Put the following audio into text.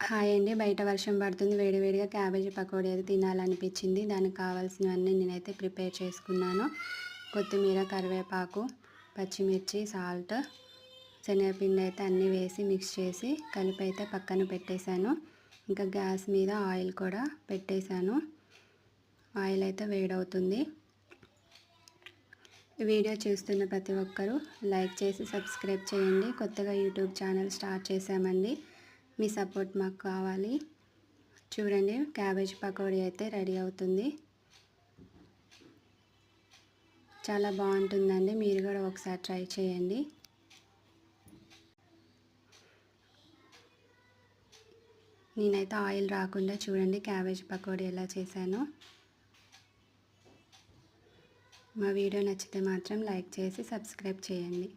Hi అండి. బయట వర్షం పడుతుంది. వేడివేడిగా క్యాబేజీ పకోడీ అయితే తినాలనిపించింది. దానికి కావాల్సినవన్నీ నేనైతే ప్రిపేర్ చేసుకున్నాను. కొత్తిమీర, కరివేపాకు, పచ్చిమిర్చి, సాల్ట్, శనగపిండి అయితే అన్నీ వేసి మిక్స్ చేసి కలిపి అయితే పక్కన పెట్టేశాను. ఇంకా గ్యాస్ మీద ఆయిల్ కూడా పెట్టేశాను. ఆయిల్ అయితే వేడవుతుంది. ఈ వీడియో చూస్తున్న ప్రతి ఒక్కరూ లైక్ చేసి సబ్స్క్రైబ్ చేయండి. కొత్తగా యూట్యూబ్ ఛానల్ స్టార్ట్ చేశామండి. మీ సపోర్ట్ మాకు కావాలి. చూడండి, క్యాబేజ్ పకోడీ అయితే రెడీ అవుతుంది. చాలా బాగుంటుందండి. మీరు కూడా ఒకసారి ట్రై చేయండి. నేనైతే ఆయిల్ రాకుండా చూడండి క్యాబేజ్ పకోడీ ఎలా చేశాను. మా వీడియో నచ్చితే మాత్రం లైక్ చేసి సబ్స్క్రైబ్ చేయండి.